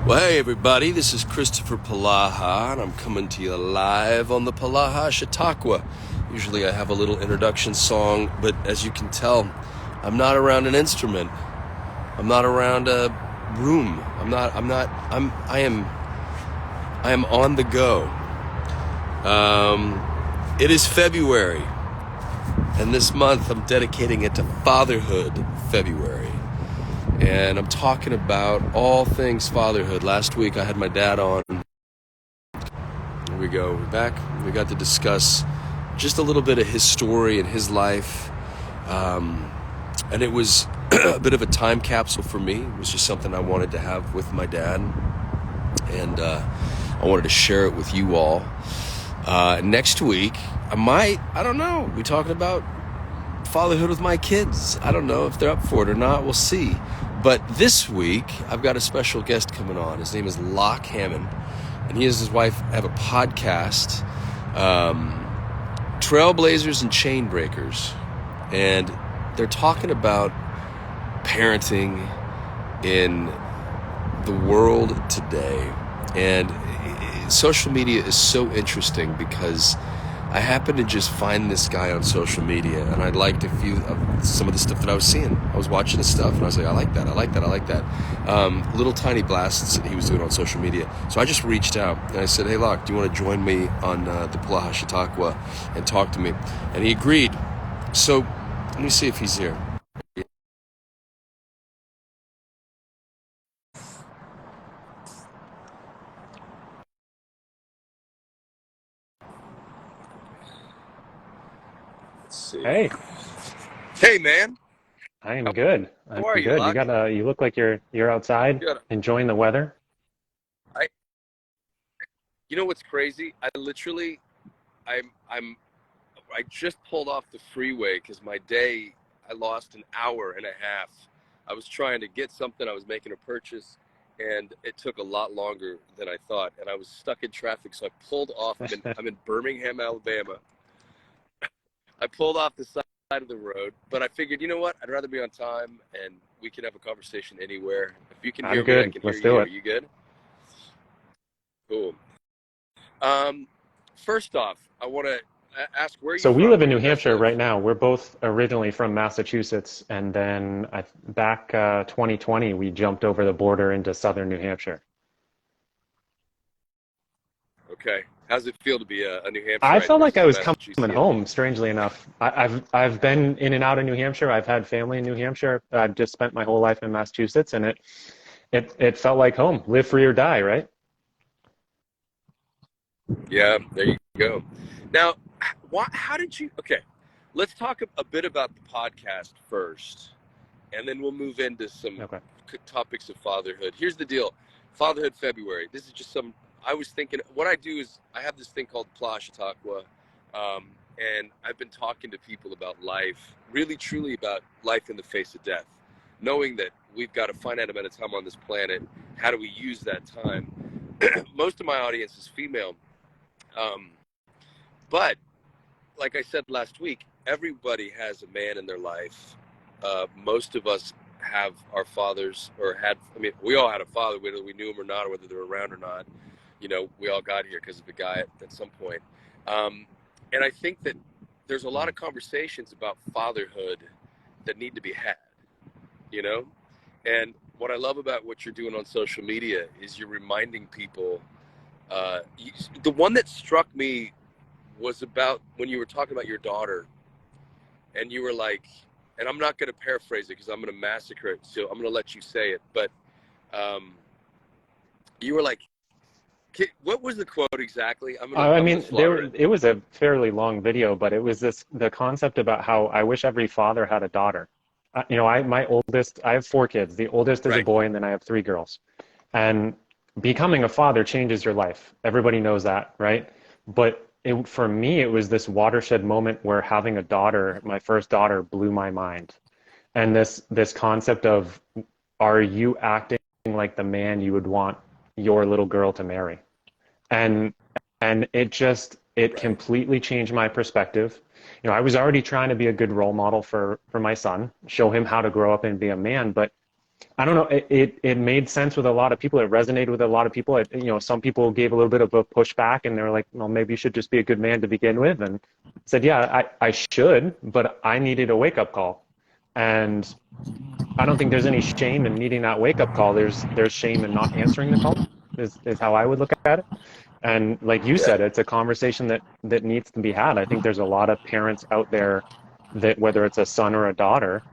Well, hey everybody, this is Kristoffer Polaha, and I'm coming to you live on the Polaha Chautauqua. Usually I have a little introduction song, but as you can tell, I'm not around an instrument. I'm not around a room. I am on the go. It is February, and this month I'm dedicating it to Fatherhood February. And I'm talking about all things fatherhood. Last week I had my dad on. Here we go. We're back. We got to discuss just a little bit of his story and his life. And it was a bit of a time capsule for me. It was just something I wanted to have with my dad. And I wanted to share it with you all. Next week, I don't know. We're talking about fatherhood with my kids. I don't know if they're up for it or not. We'll see. But this week, I've got a special guest coming on. His name is Locke Haman, and he and his wife have a podcast, Trailblazers and Chainbreakers, and they're talking about parenting in the world today. And social media is so interesting because I happened to just find this guy on social media, and I liked a few of some of the stuff that I was seeing. I was watching his stuff, and I was like, I like that. Little tiny blasts that he was doing on social media. So I just reached out, and I said, hey, Locke, do you want to join me on the Polaha Chautauqua and talk to me? And he agreed. So let me see if he's here. Let's see. Hey, Hey, man. I am good. I'm How are you, good. Locke? You look like you're outside Good. enjoying the weather. I, you know what's crazy? I just pulled off the freeway because I lost an hour and a half. I was trying to get something. I was making a purchase, and it took a lot longer than I thought. And I was stuck in traffic, so I pulled off. I'm in Birmingham, Alabama. I pulled off the side of the road, but I figured, you know what? I'd rather be on time, and we can have a conversation anywhere. If you can I'm hear me, I good. can hear Let's you. do Are it. you good? Cool. Um, First off, I want to ask, where are you So we from? live Where in do New you guys Hampshire live? right now. We're both originally from Massachusetts, and then back 2020 we jumped over the border into southern New Hampshire. Okay. How's it feel to be a New I Hampshireite felt like I versus a was coming Massachusettsian? home, strangely enough. I've been in and out of New Hampshire. I've had family in New Hampshire. I've just spent my whole life in Massachusetts, and it felt like home. Live free or die, right? Yeah, there you go. Now, how did you? Okay, let's talk a bit about the podcast first, and then we'll move into some Okay. topics of fatherhood. Here's the deal: Fatherhood February. This is just some. I was thinking. What I do is I have this thing called Polaha Chautauqua, and I've been talking to people about life, really, truly about life in the face of death, knowing that we've got a finite amount of time on this planet. How do we use that time? Most of my audience is female. Um, but like I said last week, everybody has a man in their life. Most of us have our fathers, or had, I mean, we all had a father, whether we knew him or not, or whether they were around or not. You know, we all got here because of a guy at some point. Um, and I think that there's a lot of conversations about fatherhood that need to be had, you know? And what I love about what you're doing on social media is you're reminding people. The one that struck me was about when you were talking about your daughter, and you were like, and I'm not going to paraphrase it because I'm going to massacre it, so I'm going to let you say it. But um, you were like, what was the quote exactly? I I'm gonna mean, slaughter it. it was a fairly long video, but it was the concept about how I wish every father had a daughter. My oldest, I have four kids. The oldest is a Right. boy, and then I have three girls. And becoming a father changes your life. Everybody knows that, right? But for me, it was this watershed moment where having a daughter, my first daughter, blew my mind. And this concept of, are you acting like the man you would want your little girl to marry? And it Right. completely changed my perspective. I was already trying to be a good role model for my son, show him how to grow up and be a man, but I don't know. It made sense with a lot of people. It resonated with a lot of people. Some people gave a little bit of a pushback, and they were like, "Well, maybe you should just be a good man to begin with." And said, "Yeah, I should, but I needed a wake up call." And I don't think there's any shame in needing that wake up call. There's shame in not answering the call. Is how I would look at it. And like you Yeah. said, it's a conversation that needs to be had. I think there's a lot of parents out there that, whether it's a son or a daughter,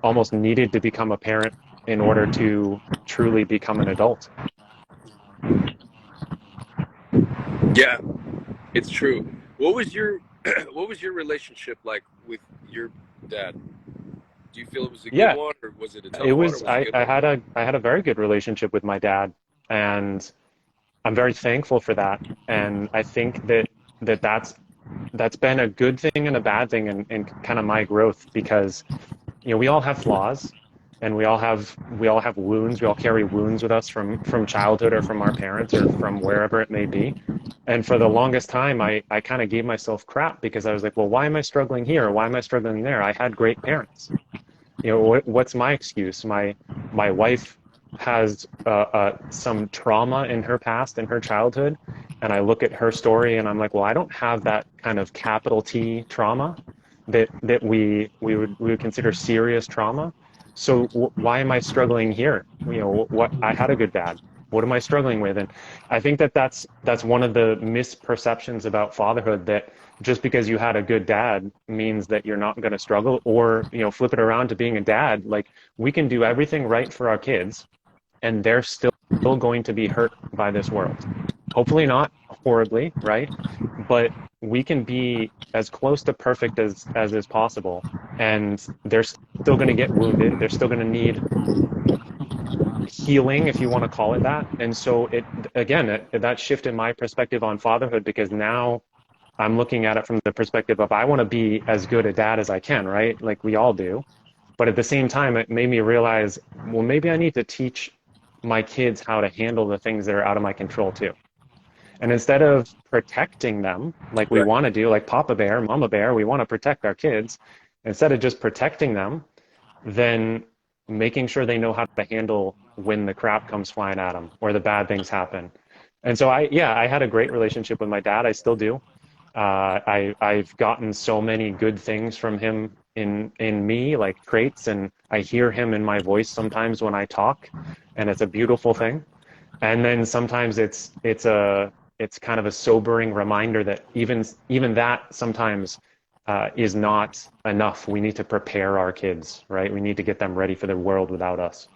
almost needed to become a parent in order to truly become an adult. Yeah, it's true. What was your what was your relationship like with your dad? Do you feel it was a good Yeah, one, or was it a it tough one, or was was it a good one? I had a very good relationship with my dad, and I'm very thankful for that. And I think that's been a good thing and a bad thing in kind of my growth, because we all have flaws, and we all have wounds. We all carry wounds with us from childhood, or from our parents, or from wherever it may be. And for the longest time, I kind of gave myself crap, because I was like, well, why am I struggling here? Why am I struggling there? I had great parents. What's my excuse? My wife has some trauma in her past, in her childhood, and I look at her story and I'm like, well, I don't have that kind of capital T trauma that we would consider serious trauma. So why am I struggling here? What I had a good dad. What am I struggling with? And I think that's one of the misperceptions about fatherhood, that just because you had a good dad means that you're not going to struggle. Or flip it around to being a dad, like, we can do everything right for our kids, and they're still going to be hurt by this world. Hopefully not horribly, right? But we can be as close to perfect as is possible, and they're still going to get wounded. They're still going to need healing, if you want to call it that. And so that shifted my perspective on fatherhood, because now I'm looking at it from the perspective of, I want to be as good a dad as I can, right? Like we all do. But at the same time, it made me realize, well, maybe I need to teach my kids how to handle the things that are out of my control too. And instead of protecting them like we Right. want to do, like Papa Bear, Mama Bear, we want to protect our kids. Instead of just protecting them, then making sure they know how to handle when the crap comes flying at them or the bad things happen. And so I had a great relationship with my dad. I still do. I've gotten so many good things from him in me, like traits, and I hear him in my voice sometimes when I talk, and it's a beautiful thing. And then sometimes it's kind of a sobering reminder that even that sometimes is not enough. We need to prepare our kids, right? We need to get them ready for the world without us.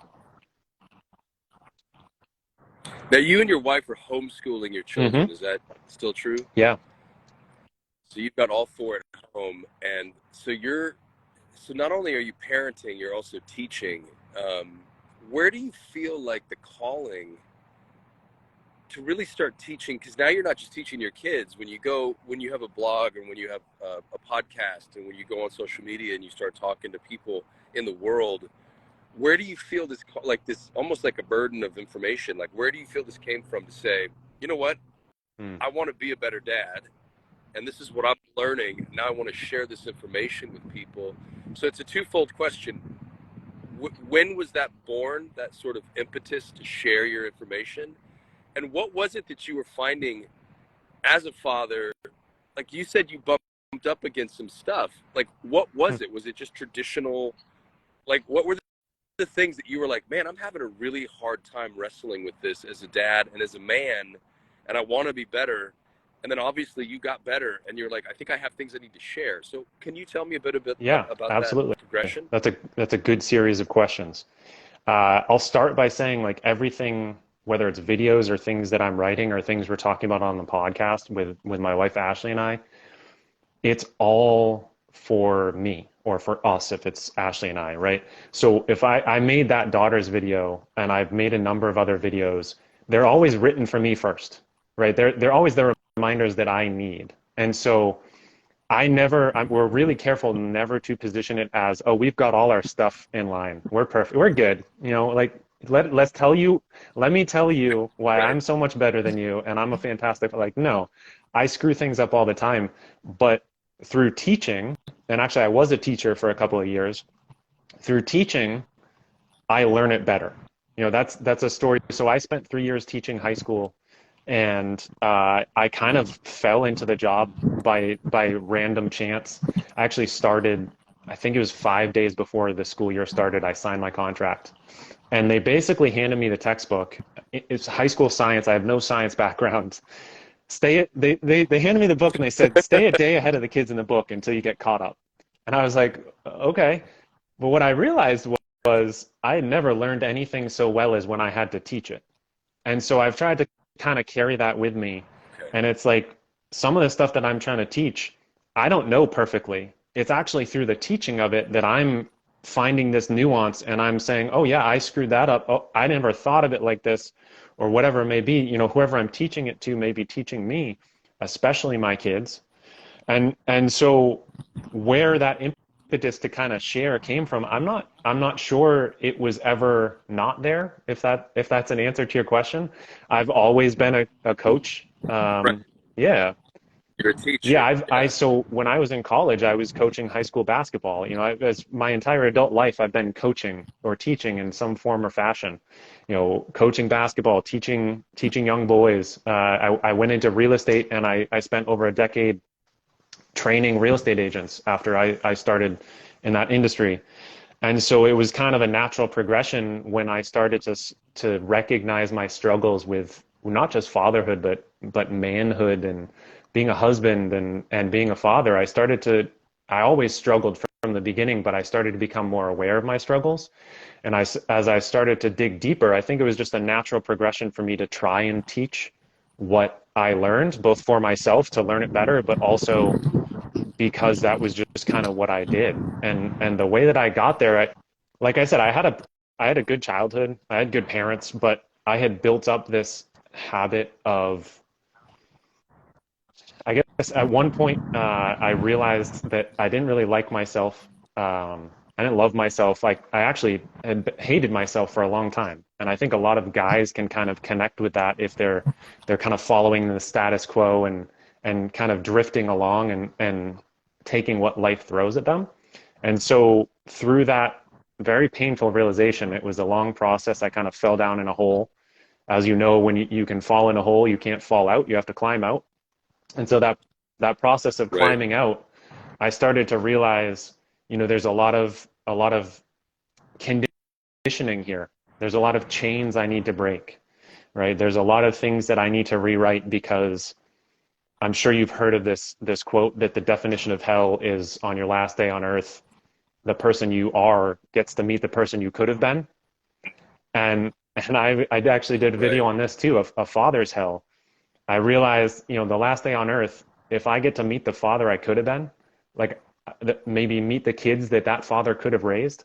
Now, you and your wife are homeschooling your Hmm. children. Is that still true? Yeah. So you've got all four at home, and so not only are you parenting, you're also teaching. Um, where do you feel like the calling to really start teaching? Because now you're not just teaching your kids. When you have a blog, and when you have a podcast, and when you go on social media and you start talking to people in the world, where do you feel this, like this, almost like a burden of information? Like, where do you feel this came from to say, you know what, Mm. I want to be a better dad, and this is what I'm learning. Now I want to share this information with people. So it's a twofold question. When was that born, that sort of impetus to share your information? And what was it that you were finding as a father? Like you said, you bumped up against some stuff. Like, what was it? Was it just traditional? Like, what were the things that you were like, man, I'm having a really hard time wrestling with this as a dad and as a man, and I want to be better. And then obviously you got better, and you're like, I think I have things I need to share. So can you tell me a bit Yeah, about that absolutely. progression? That's a good series of questions. I'll start by saying, like, everything, whether it's videos or things that I'm writing or things we're talking about on the podcast with my wife Ashley and I, it's all for me, or for us if it's Ashley and I, right? So if I made that daughter's video, and I've made a number of other videos, they're always written for me first, right? They're always the reminders that I need. And so we're really careful never to position it as, oh, we've got all our stuff in line. We're perfect. We're good. Like, let me tell you why Right. I'm so much better than you, and I'm a fantastic, like, no, I screw things up all the time. But through teaching, and actually I was a teacher for a couple of years, through teaching, I learn it better. That's a story. So I spent 3 years teaching high school, and I kind of fell into the job by random chance. I actually started, I think it was 5 days before the school year started. I signed my contract, and they basically handed me the textbook. It's high school science. I have no science background. They handed me the book and they said, stay a day ahead of the kids in the book until you get caught up. And I was like, okay. But what I realized was I had never learned anything so well as when I had to teach it. And so I've tried to kind of carry that with me. Okay. And it's like some of the stuff that I'm trying to teach, I don't know perfectly. It's actually through the teaching of it that I'm finding this nuance and I'm saying, oh, yeah, I screwed that up. Oh, I never thought of it like this, or whatever it may be. Whoever I'm teaching it to may be teaching me, especially my kids. And so where that impetus to kind of share came from, I'm not sure it was ever not there, if that's an answer to your question. I've always been a coach. Right. Yeah. You're a Yeah, teacher. I Yeah. so when I was in college, I was coaching high school basketball. As my entire adult life, I've been coaching or teaching in some form or fashion. Coaching basketball, teaching young boys. I went into real estate, and I spent over a decade training real estate agents after I started in that industry. And so it was kind of a natural progression when I started to recognize my struggles with not just fatherhood, but manhood and being a husband and being a father. I always struggled from the beginning, but I started to become more aware of my struggles. And as I started to dig deeper, I think it was just a natural progression for me to try and teach what I learned, both for myself to learn it better, but also because that was just kind of what I did. And the way that I got there, like I said, I had a good childhood. I had good parents, but I had built up this habit of, I guess at one point, I realized that I didn't really like myself. I didn't love myself. I actually had hated myself for a long time. And I think a lot of guys can kind of connect with that if they're kind of following the status quo and kind of drifting along and taking what life throws at them. And so through that very painful realization, it was a long process. I kind of fell down in a hole. As you know, when you can fall in a hole, you can't fall out. You have to climb out. And so that process of Right. climbing out, I started to realize, there's a lot of conditioning here. There's a lot of chains I need to break, right? There's a lot of things that I need to rewrite because I'm sure you've heard of this quote that the definition of hell is on your last day on earth, the person you are gets to meet the person you could have been. And I actually did a Right. video on this too, of a father's hell. I realized, the last day on earth, if I get to meet the father I could have been, like maybe meet the kids that father could have raised,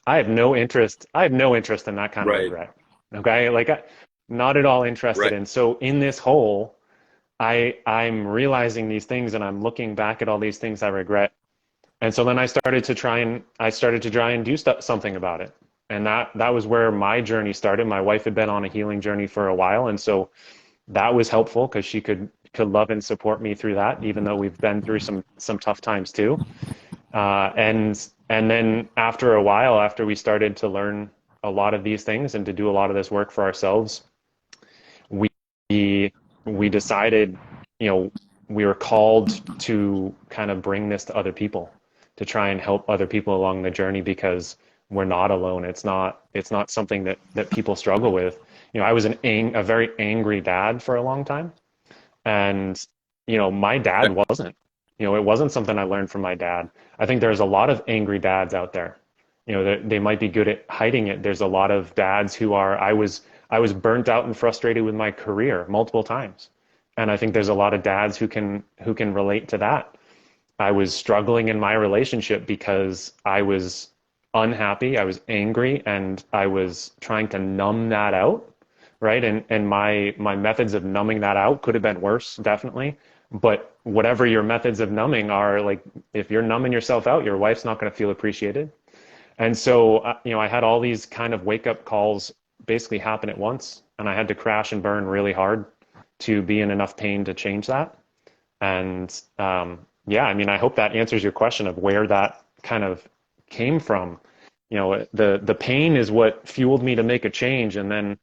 I have no interest. I have no interest in that kind of Right. regret. Okay. Like not at all interested Right. in. So in this hole, I'm realizing these things and I'm looking back at all these things I regret. And so then I started to try and do something about it. And that was where my journey started. My wife had been on a healing journey for a while. And so that was helpful because she could love and support me through that, even though we've been through some tough times too. And then after a while, after we started to learn a lot of these things and to do a lot of this work for ourselves, we we decided, we were called to kind of bring this to other people, to try and help other people along the journey because we're not alone. It's not something that people struggle with. I was a very angry dad for a long time, and my dad wasn't. It wasn't something I learned from my dad. I think there's a lot of angry dads out there. They might be good at hiding it. There's a lot of dads who are. I was burnt out and frustrated with my career multiple times, and I think there's a lot of dads who can relate to that. I was struggling in my relationship because I was unhappy, I was angry, and I was trying to numb that out, right? And my methods of numbing that out could have been worse, definitely. But whatever your methods of numbing are, like if you're numbing yourself out, your wife's not going to feel appreciated. And so, I had all these kind of wake up calls basically happen at once, and I had to crash and burn really hard to be in enough pain to change that. And yeah, I mean, I hope that answers your question of where that kind of came from. The pain is what fueled me to make a change. And then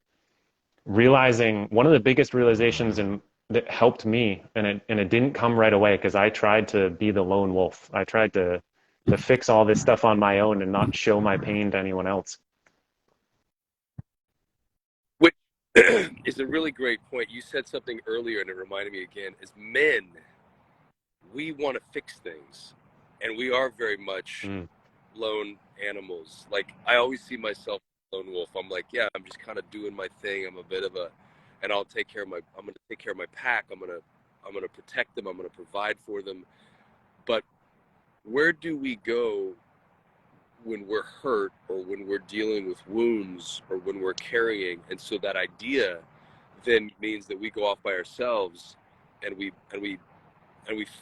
realizing one of the biggest realizations that helped me, and it didn't come right away because I tried to be the lone wolf. I tried to fix all this stuff on my own and not show my pain to anyone else. Which is a really great point. You said something earlier, and it reminded me again. As men, we want to fix things, and we are very much Mm. lone animals. Like I always see myself lone wolf. I'm like, yeah, I'm just kind of doing my thing. I'm a bit of a, and I'll take care of my. I'm going to take care of my pack. I'm going to protect them. I'm going to provide for them. But where do we go when we're hurt, or when we're dealing with wounds, or when we're carrying? And so that idea then means that we go off by ourselves, and we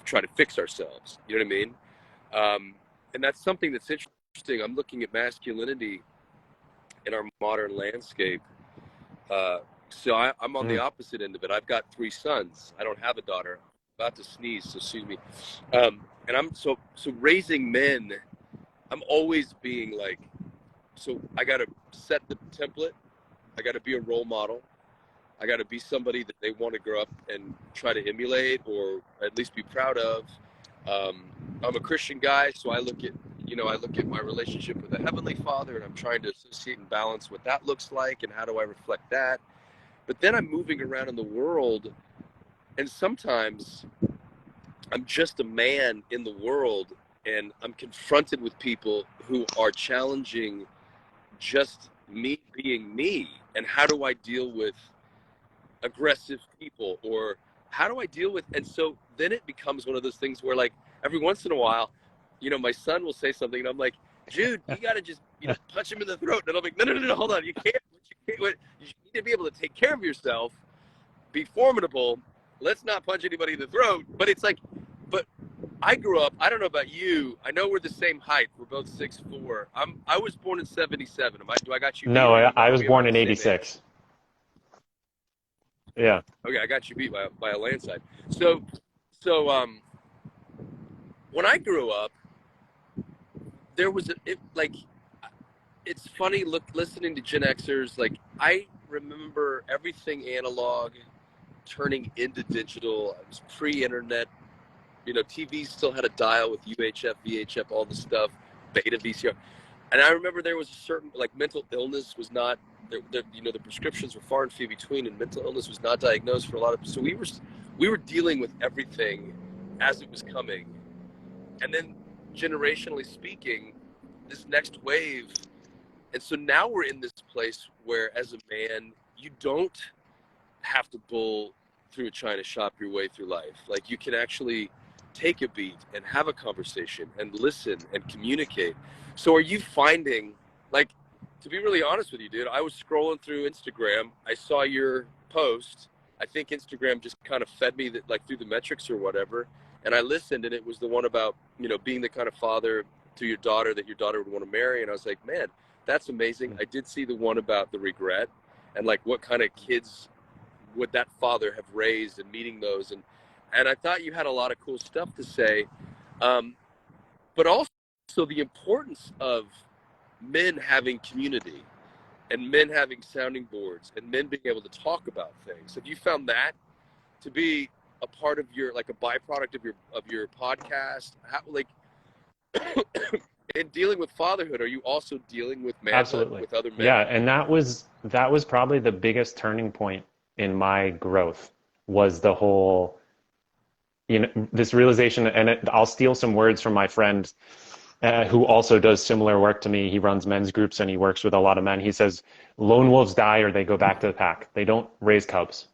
try to fix ourselves. You know what I mean? And that's something that's interesting. I'm looking at masculinity in our modern landscape. I'm on the Mm. opposite end of it. I've got 3 sons. I don't have a daughter. I'm about to sneeze, so excuse me. And I'm so raising men. I'm always being like, so I got to set the template. I got to be a role model. I got to be somebody that they want to grow up and try to emulate, or at least be proud of. I'm a Christian guy, so I look at my relationship with the Heavenly Father, and I'm trying to associate and balance what that looks like, and how do I reflect that. But then I'm moving around in the world, and sometimes I'm just a man in the world, and I'm confronted with people who are challenging just me being me. And how do I deal with aggressive people, or how do I deal with? And so then it becomes one of those things where, like, every once in a while, my son will say something, and I'm like, Jude, you got to just punch him in the throat. And I'm like, no, hold on, you can't. You need to be able to take care of yourself, be formidable. Let's not punch anybody in the throat. But it's like, but I grew up, I don't know about you, I know we're the same height, we're both 6'4". I was born in 77. Do I got you beat, No, or I are was we born about in the same age? 86. Yeah. Okay, I got you beat by a landslide. So when I grew up, there was it's funny listening to Gen Xers. Like, I remember everything analog turning into digital. It was pre-internet. TV still had a dial with UHF, VHF, all the stuff, beta VCR. And I remember there was a certain, like, mental illness was not the prescriptions were far and few between, and mental illness was not diagnosed for a lot of. So we were dealing with everything as it was coming, and then generationally speaking, this next wave. And so now we're in this place where, as a man, you don't have to bull through a china shop your way through life. Like, you can actually take a beat and have a conversation and listen and communicate. So are you finding, like, to be really honest with you, dude, I was scrolling through Instagram. I saw your post. I think Instagram just kind of fed me that, like, through the metrics or whatever. And I listened, and it was the one about, being the kind of father to your daughter that your daughter would want to marry. And I was like, man, that's amazing. I did see the one about the regret, and, like, what kind of kids would that father have raised, and meeting those. And I thought you had a lot of cool stuff to say. But also the importance of men having community, and men having sounding boards, and men being able to talk about things. Have you found that to be a part of your, like, a byproduct of your podcast? How, like, in dealing with fatherhood, are you also dealing with manhood Absolutely. with other men? Yeah, and that was probably the biggest turning point in my growth, was the whole, this realization. And I'll steal some words from my friend who also does similar work to me. He runs men's groups and he works with a lot of men. He says, lone wolves die or they go back to the pack. They don't raise cubs.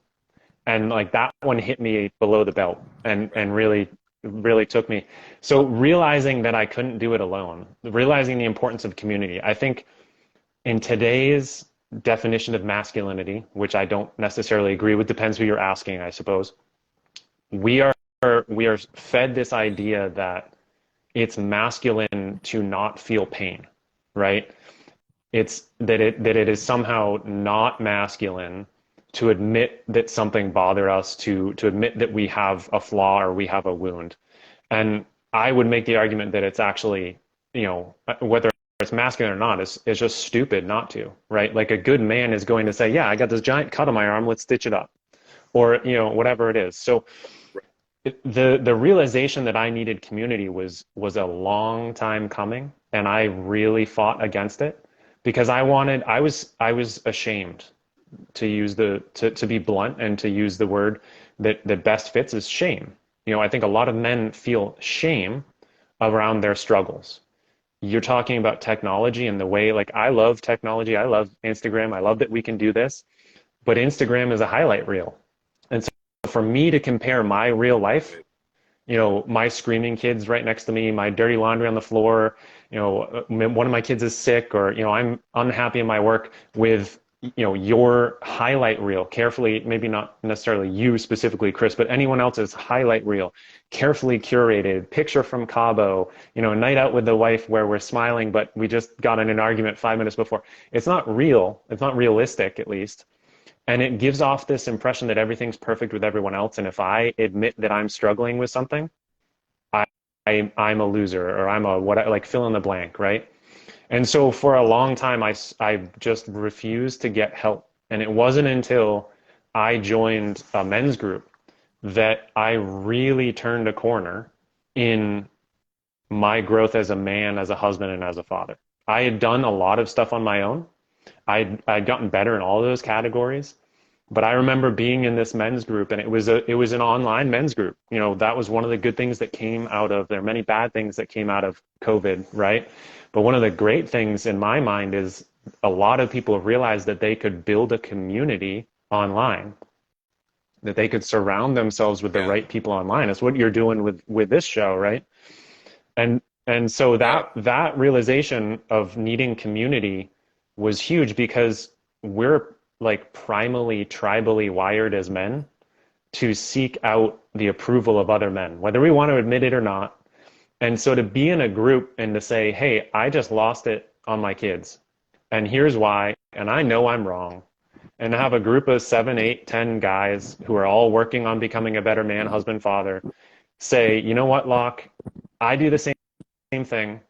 And, like, that one hit me below the belt, and really took me. So realizing that I couldn't do it alone, realizing the importance of community. I think in today's definition of masculinity, which I don't necessarily agree with, depends who you're asking, I suppose. We are we are fed this idea that it's masculine to not feel pain, right? It's that it is somehow not masculine to admit that something bothered us, to admit that we have a flaw or we have a wound. And I would make the argument that it's actually, whether it's masculine or not, it's just stupid not to, right? Like a good man is going to say, yeah, I got this giant cut on my arm, let's stitch it up, or whatever it is. So the realization that I needed community was a long time coming, and I really fought against it because I was ashamed to use to be blunt and to use the word that best fits is shame. I think a lot of men feel shame around their struggles. You're talking about technology and the way, like, I love technology. I love Instagram. I love that we can do this, but Instagram is a highlight reel. And so for me to compare my real life, my screaming kids right next to me, my dirty laundry on the floor, one of my kids is sick, or, I'm unhappy in my work with, your highlight reel, carefully, maybe not necessarily you specifically, Chris, but anyone else's highlight reel, carefully curated, picture from Cabo, a night out with the wife where we're smiling, but we just got in an argument 5 minutes before. It's not real. It's not realistic, at least. And it gives off this impression that everything's perfect with everyone else. And if I admit that I'm struggling with something, I, I'm a loser, or I'm a what, like, fill in the blank, right? And so for a long time, I just refused to get help. And it wasn't until I joined a men's group that I really turned a corner in my growth as a man, as a husband, and as a father. I had done a lot of stuff on my own. I'd gotten better in all of those categories. But I remember being in this men's group, and it was an online men's group. That was one of the good things that came out of, there are many bad things that came out of COVID, right? But one of the great things in my mind is a lot of people realized that they could build a community online, that they could surround themselves with the Yeah. right people online. It's what you're doing with this show, right? And so Yeah. that realization of needing community was huge, because we're, like, primally tribally wired as men to seek out the approval of other men, whether we want to admit it or not. And so to be in a group and to say, hey, I just lost it on my kids, and here's why, and I know I'm wrong, and have a group of 7, 8, 10 guys who are all working on becoming a better man, husband, father, say, you know what, Locke, I do the same thing,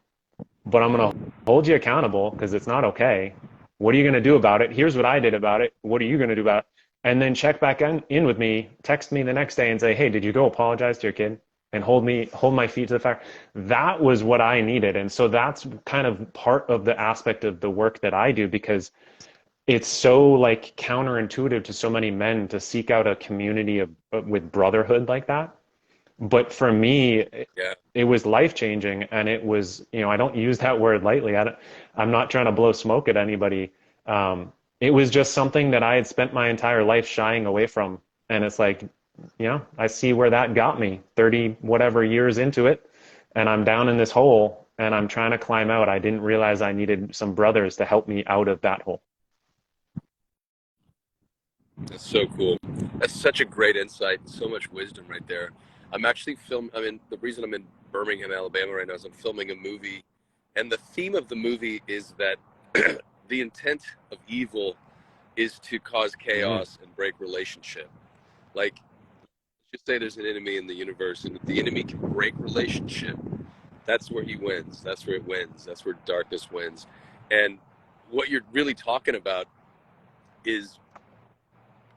but I'm going to hold you accountable because it's not okay. What are you going to do about it? Here's what I did about it. What are you going to do about it? And then check back in with me, text me the next day and say, hey, did you go apologize to your kid? And hold my feet to the fire. That was what I needed. And so that's kind of part of the aspect of the work that I do, because it's so, like, counterintuitive to so many men to seek out a community with brotherhood like that. But for me, Yeah. it was life changing, and it was, I don't use that word lightly. I'm not trying to blow smoke at anybody. It was just something that I had spent my entire life shying away from, and it's like, I see where that got me 30 whatever years into it, and I'm down in this hole, and I'm trying to climb out. I didn't realize I needed some brothers to help me out of that hole. That's so cool. That's such a great insight and so much wisdom right there. I'm actually the reason I'm in Birmingham, Alabama right now is I'm filming a movie, and the theme of the movie is that the intent of evil is to cause Mm. chaos and break relationship. Like, just say there's an enemy in the universe, and if the enemy can break relationship, that's where he wins. That's where it wins. That's where darkness wins. And what you're really talking about is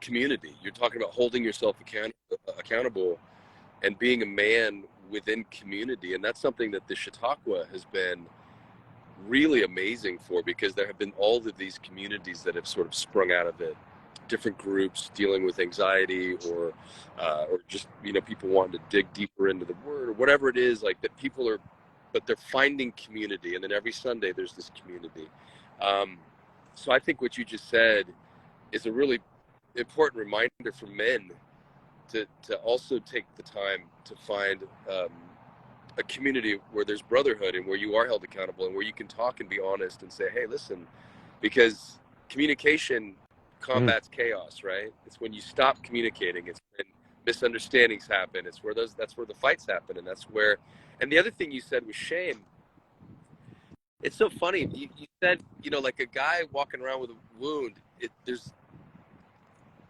community. You're talking about holding yourself accountable and being a man within community. And that's something that the Chautauqua has been really amazing for, because there have been all of these communities that have sort of sprung out of it, different groups dealing with anxiety, or just, people wanting to dig deeper into the word, or whatever it is, like that people are, but they're finding community. And then every Sunday there's this community. So I think what you just said is a really important reminder for men to also take the time to find a community where there's brotherhood, and where you are held accountable, and where you can talk and be honest and say, hey, listen, because communication Mm. combats chaos, right? It's when you stop communicating, it's when misunderstandings happen, that's where the fights happen. And the other thing you said was shame. It's so funny. You said, like a guy walking around with a wound,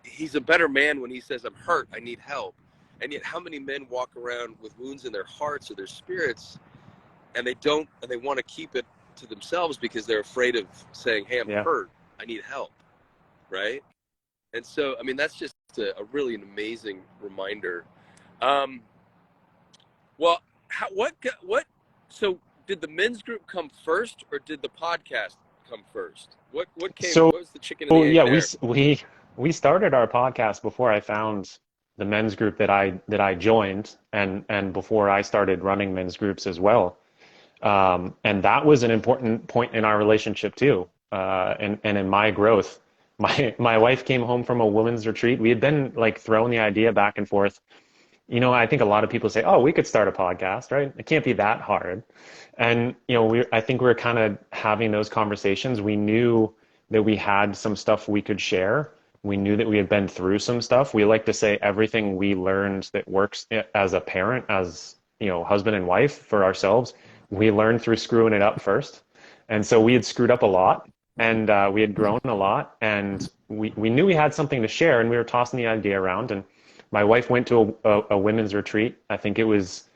he's a better man when he says, I'm hurt, I need help. And yet how many men walk around with wounds in their hearts or their spirits, and they don't, and they want to keep it to themselves because they're afraid of saying, hey, I'm Yeah. hurt, I need help, right? And so, I mean, that's just a really an amazing reminder. Um, well, so did the men's group come first or did the podcast come first? So what was the chicken and the egg yeah, there? we started our podcast before I found the men's group that I joined, and before I started running men's groups as well. And that was an important point in our relationship too, and in my growth. My wife came home from a women's retreat. We had been like throwing the idea back and forth. I think a lot of people say, "Oh, we could start a podcast, right? It can't be that hard." And I think we were kind of having those conversations. We knew that we had some stuff we could share. We knew that we had been through some stuff. We like to say everything we learned that works as a parent, as husband and wife for ourselves, we learned through screwing it up first. And so we had screwed up a lot, and we had grown a lot, and we knew we had something to share, and we were tossing the idea around. And my wife went to a women's retreat. I think it was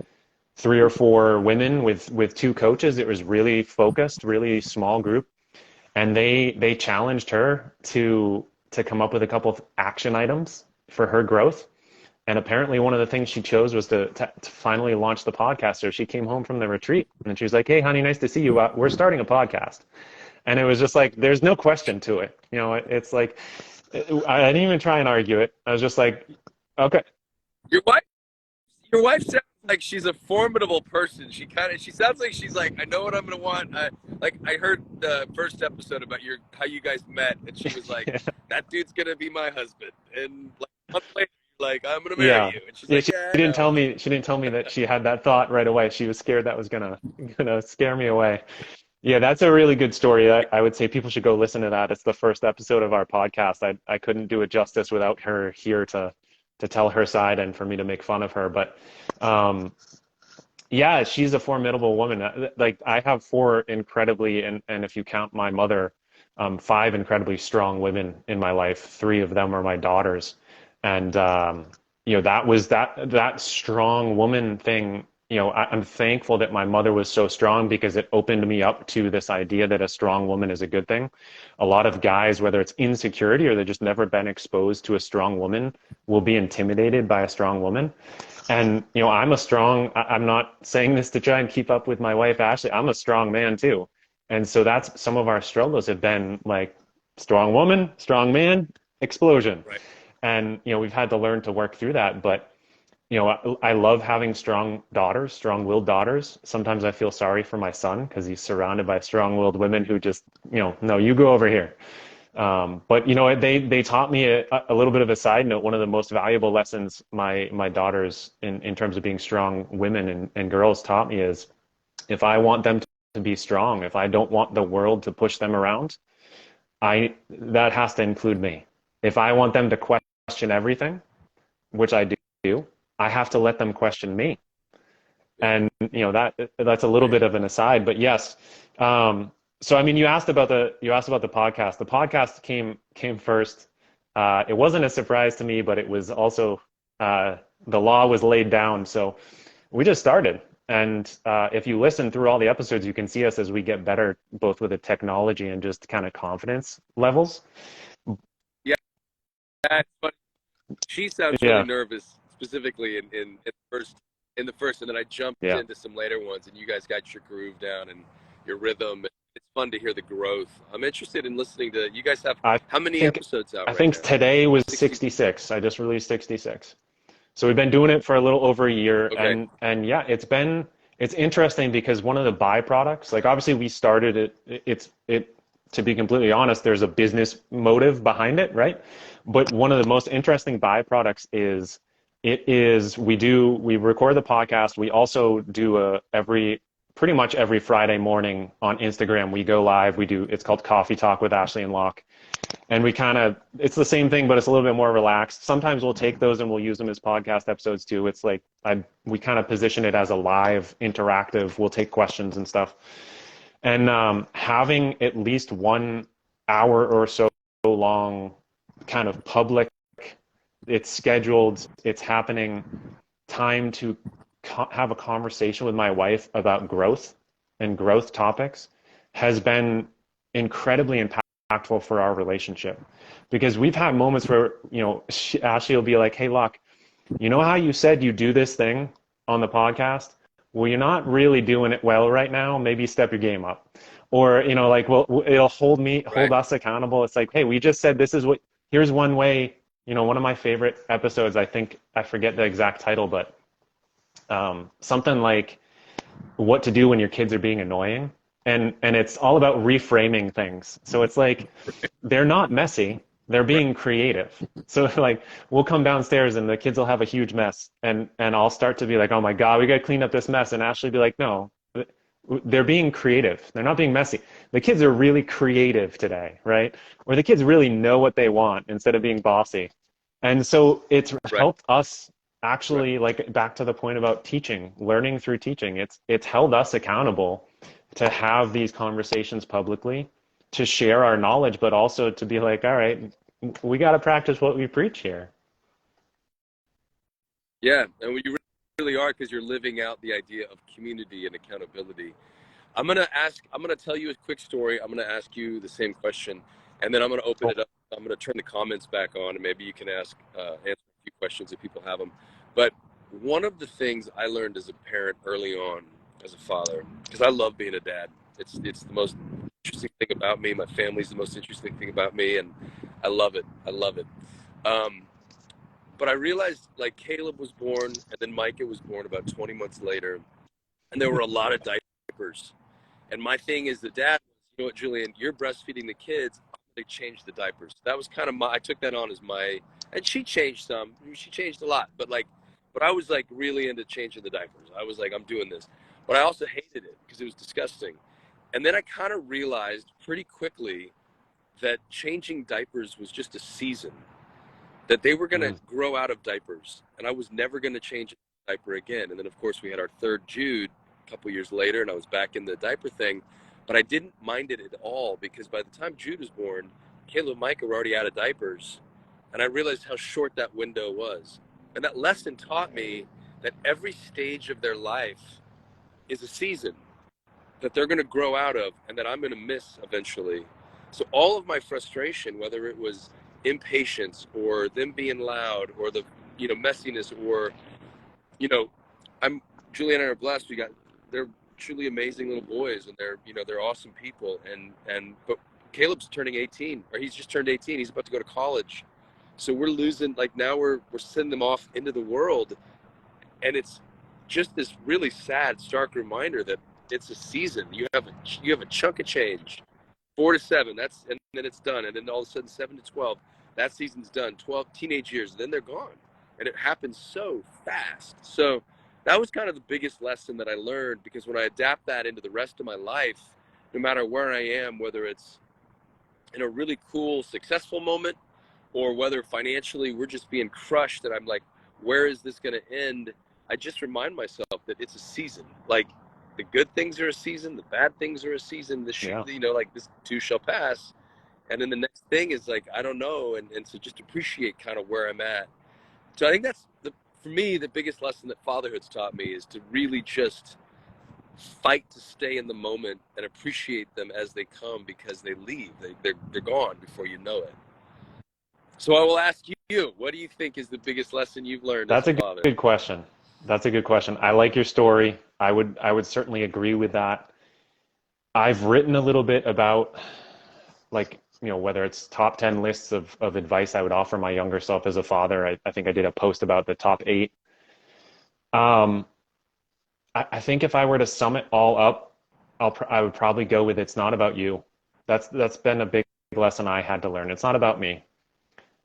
3 or 4 women with 2 coaches. It was really focused, really small group, and they challenged her to come up with a couple of action items for her growth. And apparently, one of the things she chose was to finally launch the podcast. So she came home from the retreat, and she was like, "Hey, honey, nice to see you. We're starting a podcast." And it was just like, there's no question to it. It's like I didn't even try and argue it. I was just like, okay. Your wife Your wife sounds like she's a formidable person. She sounds like she's like, I know what I'm gonna want. I heard the first episode about how you guys met, and she was like, that dude's gonna be my husband. And like a month later, like, I'm gonna marry Yeah. you. And she's Yeah, like, she yeah, I didn't know. tell me she didn't tell me that she had that thought right away. She was scared that was gonna scare me away. Yeah, that's a really good story. I would say people should go listen to that. It's the first episode of our podcast. I couldn't do it justice without her here to tell her side and for me to make fun of her. But yeah, she's a formidable woman. Like I have 4 incredibly, and if you count my mother, 5 incredibly strong women in my life. 3 of them are my daughters, and that was that strong woman thing. I'm thankful that my mother was so strong because it opened me up to this idea that a strong woman is a good thing. A lot of guys, whether it's insecurity or they've just never been exposed to a strong woman, will be intimidated by a strong woman. And, I'm not saying this to try and keep up with my wife, Ashley. I'm a strong man too. And so that's some of our struggles have been like strong woman, strong man, explosion. Right. And, we've had to learn to work through that. But, I love having strong daughters, strong-willed daughters. Sometimes I feel sorry for my son because he's surrounded by strong-willed women who just, no, you go over here. But they taught me a little bit of a side note. One of the most valuable lessons my daughters in terms of being strong women and girls taught me is if I want them to be strong, if I don't want the world to push them around, that has to include me. If I want them to question everything, which I do, I have to let them question me. And that's a little bit of an aside, but yes. So I mean, you asked about the podcast. The podcast came first. It wasn't a surprise to me, but it was also the law was laid down. So we just started. And if you listen through all the episodes, you can see us as we get better, both with the technology and just kind of confidence levels. Yeah, that's funny. She sounds really Yeah, nervous, specifically in the first, and then I jumped yeah. into some later ones, and you guys got your groove down and your rhythm. It's fun to hear the growth. I'm interested in listening to you guys have I how many think episodes out I right think now? today was 60. 66. I just released 66. So we've been doing it for a little over a year, Okay. and yeah, it's interesting because one of the byproducts, like obviously we started it to be completely honest, there's a business motive behind it, right? But one of the most interesting byproducts is we record the podcast. We also do pretty much every Friday morning on Instagram. We go live. It's called Coffee Talk with Ashley and Locke. And it's the same thing, but it's a little bit more relaxed. Sometimes we'll take those and we'll use them as podcast episodes too. It's like we kind of position it as a live interactive. We'll take questions and stuff. And having at least 1 hour or so long kind of public, it's scheduled, it's happening, time to have a conversation with my wife about growth and growth topics has been incredibly impactful for our relationship, because we've had moments where, Ashley will be like, "Hey, Locke, you know how you said you do this thing on the podcast? Well, you're not really doing it well right now. Maybe step your game up." Or, like, well, it'll hold Right. us accountable. It's like, "Hey, we just said this is what, here's one way." One of my favorite episodes, I think, I forget the exact title, but something like what to do when your kids are being annoying. And it's all about reframing things. So it's like, they're not messy, they're Right. being creative. So like, we'll come downstairs and the kids will have a huge mess, and I'll start to be like, "Oh my God, we got to clean up this mess." And Ashley be like, "No, they're being creative. They're not being messy. The kids are really creative today, right?" Or the kids really know what they want instead of being bossy. And so it's Right. helped us Right. actually, like, back to the point about teaching, learning through teaching. It's held us accountable to have these conversations publicly, to share our knowledge, but also to be like, "All right, we got to practice what we preach here." Yeah, and you really are, because you're living out the idea of community and accountability. I'm gonna tell you a quick story. I'm gonna ask you the same question, and then I'm gonna open Oh, it up. I'm gonna turn the comments back on, and maybe you can answer a few questions if people have them. But one of the things I learned as a parent early on, as a father, because I love being a dad. It's the most interesting thing about me. My family's the most interesting thing about me, and I love it. I love it. Um, but I realized, like, Caleb was born, and then Micah was born about 20 months later, and there were a lot of diapers. And my thing is, the dad, "You know what, Julian, you're breastfeeding the kids. They changed the diapers." That was kind of I took that on as my, and she changed some. She changed a lot, but I was like really into changing the diapers. I was like, "I'm doing this," but I also hated it because it was disgusting. And then I kind of realized pretty quickly that changing diapers was just a season, that they were going to mm, grow out of diapers, and I was never going to change a diaper again. And then, of course, we had our third Jude a couple years later, and I was back in the diaper thing, but I didn't mind it at all, because by the time Jude was born, Caleb and Micah were already out of diapers, and I realized how short that window was. And that lesson taught me that every stage of their life is a season that they're going to grow out of, and that I'm going to miss eventually. So all of my frustration, whether it was impatience or them being loud or the messiness, or you know I'm Julian and I are blessed. They're truly amazing little boys, and they're awesome people. And but Caleb's turning 18, or he's just turned 18. He's about to go to college. So we're losing, like, now we're sending them off into the world, and it's just this really sad, stark reminder that it's a season. You have a chunk of change, 4 to 7. And then it's done. And then all of a sudden, 7 to 12, that season's done. 12 teenage years, and then they're gone, and it happens so fast. So that was kind of the biggest lesson that I learned, because when I adapt that into the rest of my life, no matter where I am, whether it's in a really cool, successful moment, or whether financially we're just being crushed, and I'm like, where is this going to end? I just remind myself that it's a season. Like, the good things are a season, the bad things are a season. yeah. Like, this too shall pass. And then the next thing is, like, I don't know. And so just appreciate kind of where I'm at. So I think for me, the biggest lesson that fatherhood's taught me is to really just fight to stay in the moment and appreciate them as they come, because they leave. They're gone before you know it. So I will ask you, what do you think is the biggest lesson you've learned as That's a a father? good question. That's a good question. I like your story. I would certainly agree with that. I've written a little bit about, like, whether it's top 10 lists of advice I would offer my younger self as a father. I think I did a post about the top eight. Um, I think if I were to sum it all up, I would probably go with, "It's not about you." That's been a big lesson I had to learn. It's not about me.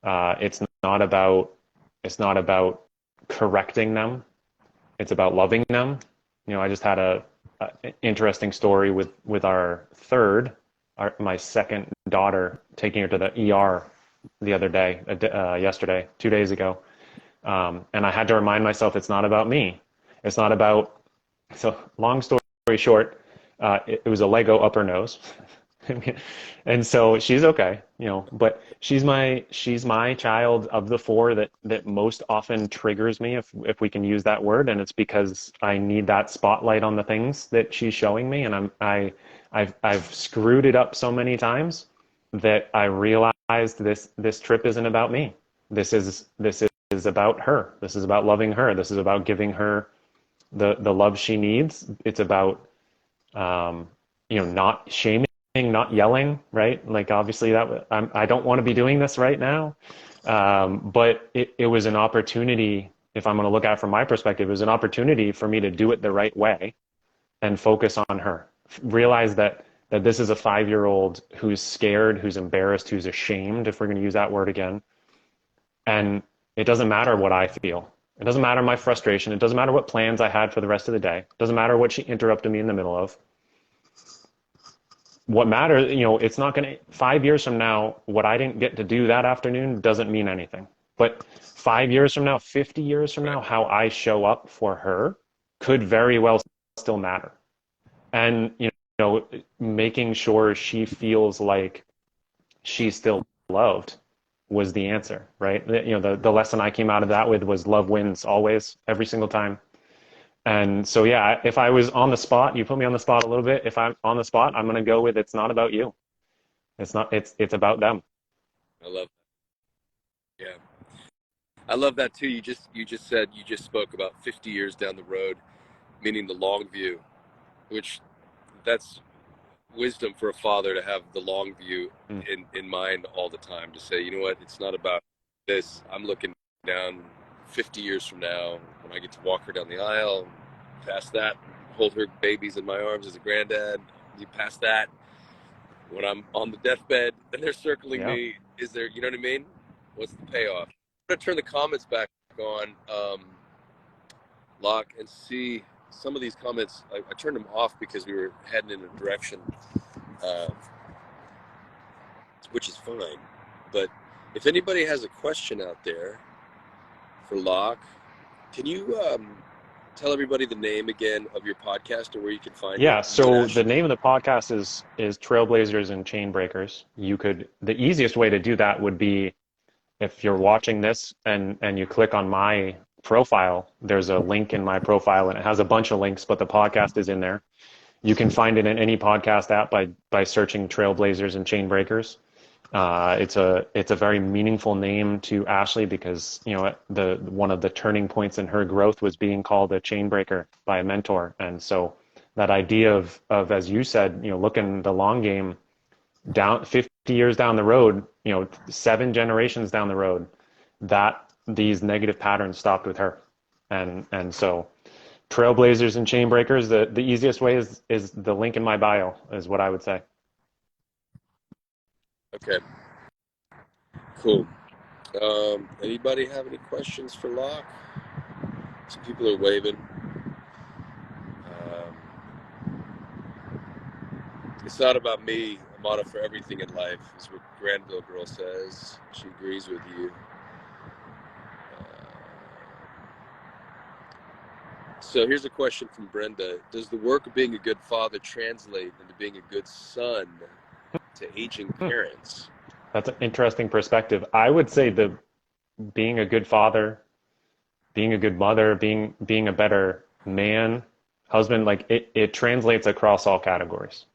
It's not about it's not about correcting them. It's about loving them. I just had a interesting story with our my second daughter, taking her to the ER the other day, yesterday, 2 days ago. And I had to remind myself, it's not about me. It's not about, so long story short, it was a Lego up her nose. And so she's okay, but she's my child of the four that most often triggers me, if we can use that word. And it's because I need that spotlight on the things that she's showing me. And I've screwed it up so many times that I realized this trip isn't about me. This is about her. This is about loving her. This is about giving her the love she needs. It's about not shaming, not yelling, right? Like obviously I don't want to be doing this right now, but it was an opportunity. If I'm going to look at it from my perspective, it was an opportunity for me to do it the right way and focus on her. Realize that this is a 5-year-old who's scared, who's embarrassed, who's ashamed, if we're going to use that word again. And it doesn't matter what I feel. It doesn't matter my frustration. It doesn't matter what plans I had for the rest of the day. It doesn't matter what she interrupted me in the middle of. What matters, it's not going to, 5 years from now, what I didn't get to do that afternoon doesn't mean anything. But 5 years from now, 50 years from now, how I show up for her could very well still matter. And, making sure she feels like she's still loved was the answer, right? The lesson I came out of that with was love wins always, every single time. And so, yeah, if I was on the spot, you put me on the spot a little bit. If I'm on the spot, I'm going to go with it's not about you. It's not, it's about them. I love that. Yeah. I love that too. You just spoke about 50 years down the road, meaning the long view, which that's wisdom for a father to have the long view Mm. in mind all the time, to say, you know what, it's not about this. I'm looking down 50 years from now when I get to walk her down the aisle, past that, hold her babies in my arms as a granddad, you past that, when I'm on the deathbed and they're circling Yeah. me, is there, you know what I mean? What's the payoff? I'm going to turn the comments back on, Locke, and see some of these comments. I turned them off because we were heading in a direction, uh, which is fine. But if anybody has a question out there for Locke, can you tell everybody the name again of your podcast or where you can find it Yeah. So the internationally? name of the podcast is Trailblazers and Chainbreakers. The easiest way to do that would be if you're watching this and you click on my profile, there's a link in my profile and it has a bunch of links, but the podcast is in there. You can find it in any podcast app by searching Trailblazers and Chainbreakers. It's a very meaningful name to Ashley because the one of the turning points in her growth was being called a chain breaker by a mentor, and so that idea of as you said, looking the long game down 50 years down the road, 7 generations down the road, that these negative patterns stopped with her, and so Trailblazers and Chainbreakers, the easiest way is the link in my bio is what I would say. Okay, cool. Anybody have any questions for Locke? Some people are waving. Um, it's not about me. A motto for everything in life is what Granville Girl says. She agrees with you. So here's a question from Brenda. Does the work of being a good father translate into being a good son to aging Hmm. parents? That's an interesting perspective. I would say the being a good father, being a good mother, being a better man, husband, like it translates across all categories.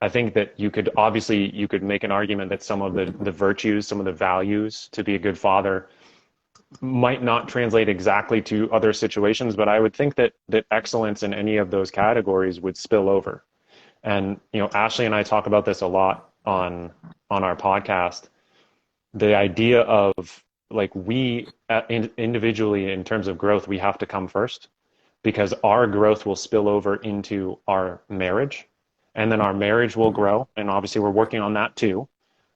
I think that you could make an argument that some of the virtues, some of the values to be a good father might not translate exactly to other situations, but I would think that excellence in any of those categories would spill over. And Ashley and I talk about this a lot on our podcast. The idea of like individually in terms of growth, we have to come first because our growth will spill over into our marriage, and then our marriage will grow, and obviously we're working on that too,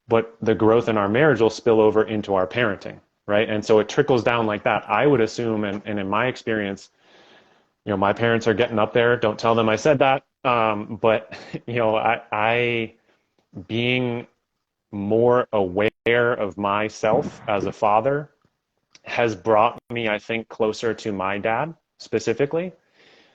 but the growth in our marriage will spill over into our parenting, right? And so it trickles down like that. I would assume, and in my experience, my parents are getting up there. Don't tell them I said that. But I being more aware of myself as a father has brought me, I think, closer to my dad specifically.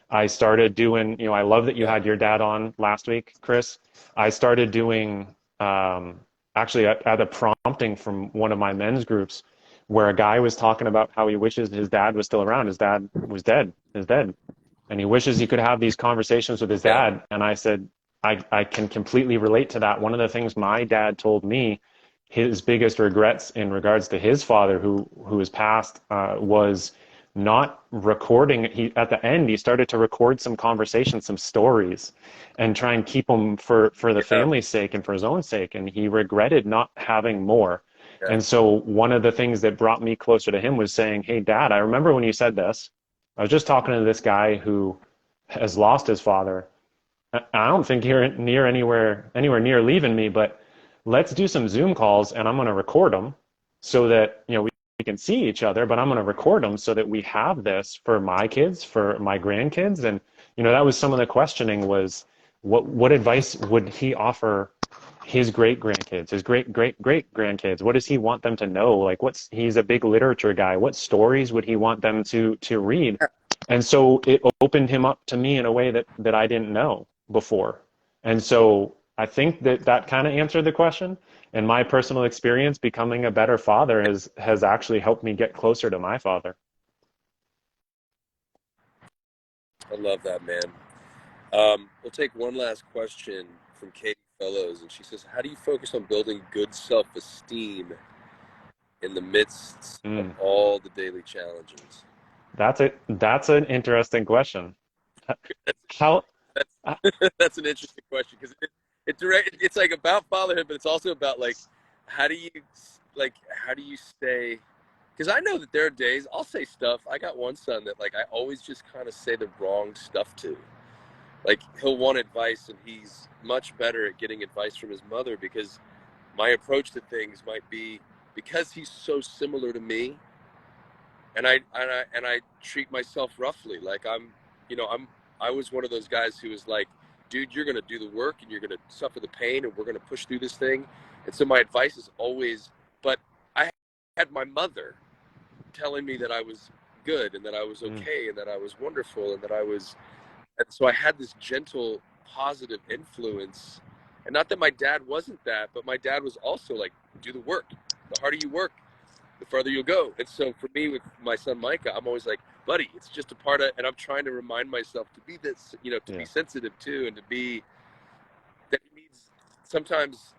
I started doing, I love that you Yeah. had your dad on last week, Chris. I started doing, actually at a prompting from one of my men's groups where a guy was talking about how he wishes his dad was still around. His dad was dead, is dead. And he wishes he could have these conversations with his Yeah. dad. And I said, I can completely relate to that. One of the things my dad told me, his biggest regrets in regards to his father, who has passed, was not recording. He at the end he started to record some conversations, some stories, and try and keep them for the Yeah. family's sake and for his own sake. And he regretted not having more. Yeah. And so one of the things that brought me closer to him was saying, "Hey, Dad, I remember when you said this. I was just talking to this guy who has lost his father. I don't think you're near anywhere near leaving me, but let's do some Zoom calls and I'm going to record them so that, we can see each other, but I'm going to record them so that we have this for my kids, for my grandkids." And, that was some of the questioning was what advice would he offer his great grandkids, his great grandkids? What does he want them to know? Like he's a big literature guy. What stories would he want them to read? And so it opened him up to me in a way that I didn't know before. And so I think that kind of answered the question. And my personal experience becoming a better father has actually helped me get closer to my father. I love that, man. We'll take one last question from Katie Fellows, and she says, "How do you focus on building good self-esteem in the midst of Mm, all the daily challenges?" that's an interesting question. How, uh, That's that's an interesting question because it's like about fatherhood, but it's also about like how do you how do you stay? Because I know that there are days I'll say stuff. I got one son that like I always just kind of say the wrong stuff to. Like he'll want advice, and he's much better at getting advice from his mother because my approach to things might be because he's so similar to me, and I treat myself roughly. Like I was one of those guys who was like, dude, you're gonna do the work and you're gonna suffer the pain, and we're gonna push through this thing. And so my advice is always, but I had my mother telling me that I was good and that I was mm, okay and that I was wonderful and that I was, and so I had this gentle, positive influence. And not that my dad wasn't that, but my dad was also like, do the work. The harder you work, the further you'll go. And so for me with my son Micah, I'm always like, buddy, it's just a part of, and I'm trying to remind myself to be this, to be yeah. sensitive too, and to be that it needs sometimes.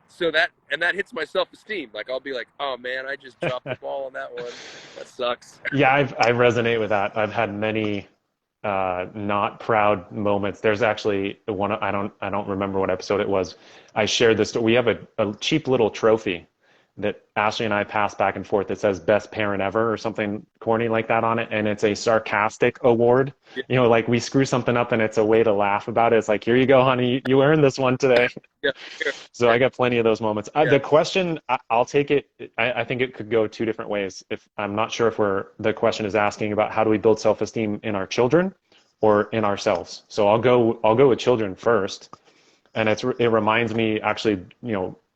So that hits my self-esteem. Like I'll be like, oh man, I just dropped the ball on that one. That sucks. Yeah, I resonate with that. I've had many not proud moments. There's actually one, I don't remember what episode it was. I shared this. We have a cheap little trophy that Ashley and I pass back and forth that says best parent ever or something corny like that on it. And it's a sarcastic award. Yeah, Like we screw something up and it's a way to laugh about it. It's like, here you go, honey. You earned this one today. yeah, yeah, So I got plenty of those moments. yeah. The question, I'll take it. I think it could go two different ways. If I'm not sure if the question is asking about how do we build self-esteem in our children or in ourselves. So I'll go with children first. And it reminds me actually,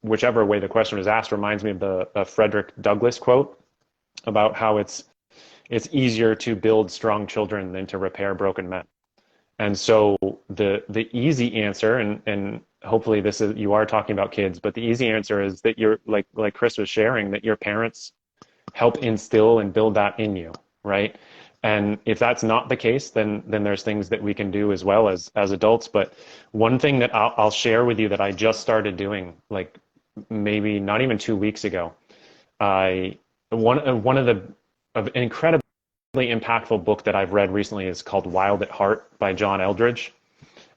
whichever way the question was asked reminds me of the Frederick Douglass quote about how it's easier to build strong children than to repair broken men. And so the easy answer, and hopefully you are talking about kids, but the easy answer is that you're like Chris was sharing, that your parents help instill and build that in you, right? And if that's not the case, then there's things that we can do as well as adults. But one thing that I'll share with you that I just started doing, like maybe not even 2 weeks ago, I one of the of incredibly impactful book that I've read recently is called Wild at Heart by John Eldridge.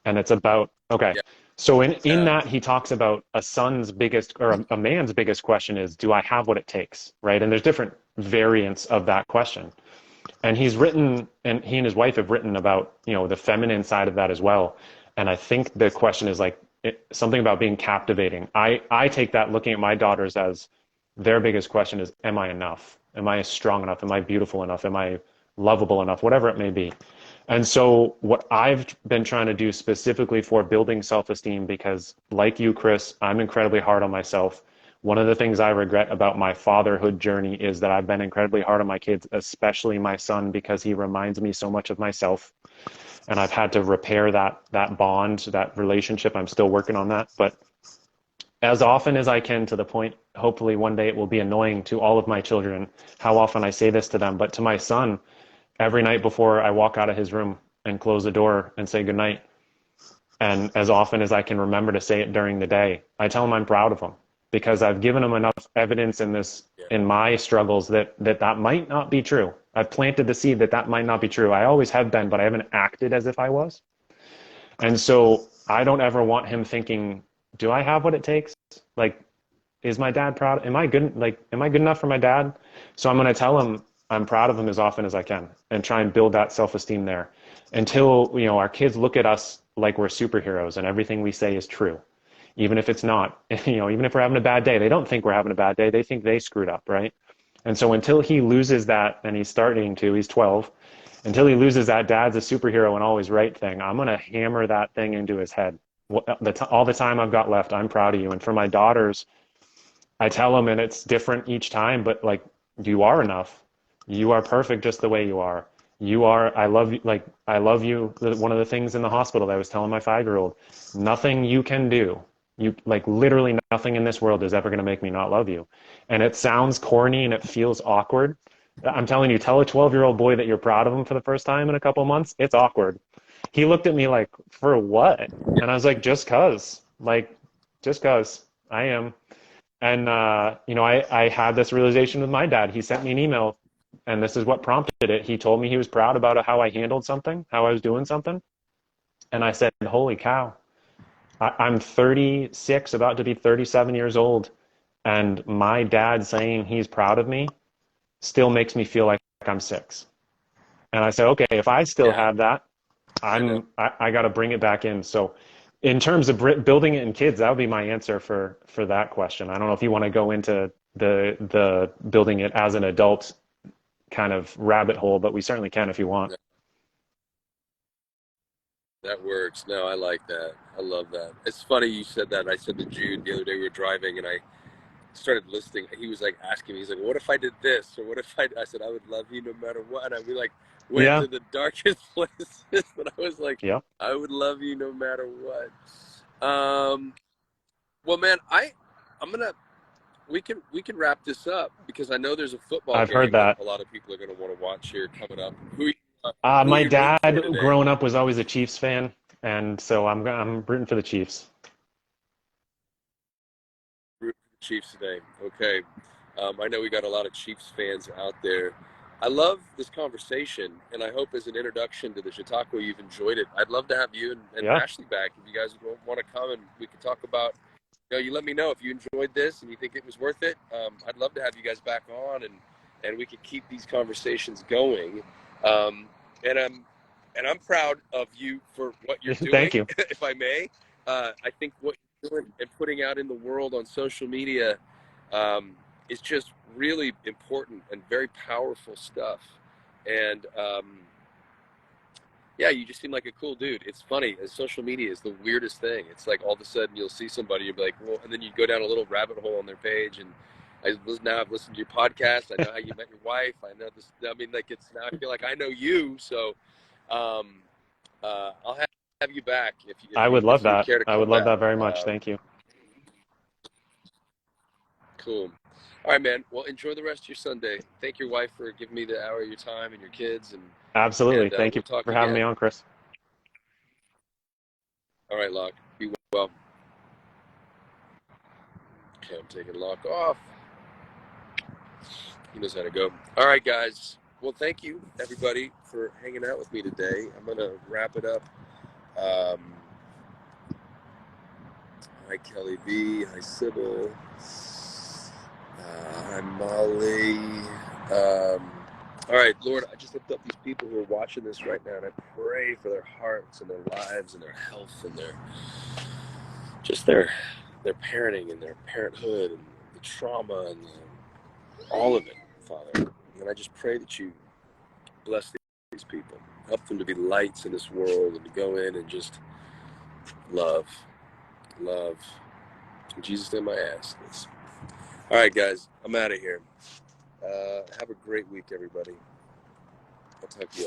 And it's about, okay. Yeah. So in Yeah. that he talks about a son's biggest or a man's biggest question is, do I have what it takes? Right. And there's different variants of that question. And he and his wife have written about, the feminine side of that as well. And I think the question is like something about being captivating. I take that looking at my daughters as their biggest question is, am I enough? Am I strong enough? Am I beautiful enough? Am I lovable enough? Whatever it may be. And so what I've been trying to do specifically for building self-esteem, because like you, Chris, I'm incredibly hard on myself. One of the things I regret about my fatherhood journey is that I've been incredibly hard on my kids, especially my son, because he reminds me so much of myself. And I've had to repair that bond, that relationship. I'm still working on that. But as often as I can, to the point, hopefully one day it will be annoying to all of my children, how often I say this to them. But to my son, every night before I walk out of his room and close the door and say goodnight, And as often as I can remember to say it during the day, I tell him I'm proud of him because I've given him enough evidence in this, Yeah. in my struggles that might not be true. I've planted the seed that that might not be true. I always have been, but I haven't acted as if I was. And so I don't ever want him thinking, do I have what it takes? Like, is my dad proud? Am I good? Like, am I good enough for my dad? So I'm going to tell him I'm proud of him as often as I can and try and build that self-esteem there until, our kids look at us like we're superheroes and everything we say is true. Even if it's not, even if we're having a bad day, they don't think we're having a bad day. They think they screwed up, right? And so until he loses that, and he's starting to, he's 12, until he loses that dad's a superhero and always right thing, I'm going to hammer that thing into his head. All the time I've got left, I'm proud of you. And for my daughters, I tell them, and it's different each time, but like, you are enough. You are perfect just the way you are. You are, I love you, like, I love you. One of the things in the hospital that I was telling my 5-year-old, nothing you can do, like, literally nothing in this world is ever going to make me not love you. And it sounds corny and it feels awkward. I'm telling you, tell a 12-year-old boy that you're proud of him for the first time in a couple months. It's awkward. He looked at me like, for what? And I was like, just cause I am. And I had this realization with my dad. He sent me an email, and this is what prompted it. He told me he was proud about how I handled something, how I was doing something. And I said, holy cow, I'm 36, about to be 37 years old. And my dad saying he's proud of me still makes me feel like I'm 6. And I said, okay, if I still Yeah. have that, I know. I got to bring it back in. So in terms of building it in kids, that would be my answer for that question. I don't know if you want to go into the building it as an adult kind of rabbit hole, but we certainly can if you want. That, that works. No, I like that. I love that. It's funny you said that. I said to Jude the other day we were driving and I started listening. He was like asking me, he's like, what if I did this? Or what if I said, I would love you no matter what. And we like went Yeah. to the darkest places, but I was like, Yeah. I would love you no matter what. Well, man, I'm going to, we can wrap this up because I know there's a football I've heard game that that. a lot of people are going to want to watch here coming up. Who are My you rooting for dad today? growing up was always a Chiefs fan, and so I'm rooting for the Chiefs. Rooting for the Chiefs today. Okay. I know we got a lot of Chiefs fans out there. I love this conversation, and I hope as an introduction to the Chautauqua, you've enjoyed it. I'd love to have you and Yeah, Ashley back if you guys want to come and we can talk about. You let me know if you enjoyed this and you think it was worth it. I'd love to have you guys back on, and we can keep these conversations going. Um, and I'm proud of you for what you're thank doing, you. if I may. I think what you're doing and putting out in the world on social media is just really important and very powerful stuff. And yeah, you just seem like a cool dude. It's funny, as social media is the weirdest thing. It's like all of a sudden you'll see somebody, you'll be like, well, and then you go down a little rabbit hole on their page, and now I've listened to your podcast. I know how you met your wife. I know this. I mean, like it's now I feel like I know you. So um, I'll have you back if you I would if love you would that. care to I would come love back. that very much. Thank you. Cool. All right, man. Well, enjoy the rest of your Sunday. Thank your wife for giving me the hour of your time and your kids, Absolutely. and Thank you we'll talk for having me again. on, Chris. All right, Locke. Be well. Okay, I'm taking Locke off. He knows how to go. All right, guys. Well, thank you, everybody, for hanging out with me today. I'm going to wrap it up. Um, hi, Kelly B. Hi, Sybil. Hi, Molly. All right, Lord, I just lift up these people who are watching this right now, and I pray for their hearts and their lives and their health and their parenting and their parenthood and the trauma and all of it, Father. And I just pray that you bless these people, help them to be lights in this world and to go in and just love. In Jesus' name I ask this. All right, guys, I'm out of here. Have a great week, everybody. I'll talk to you.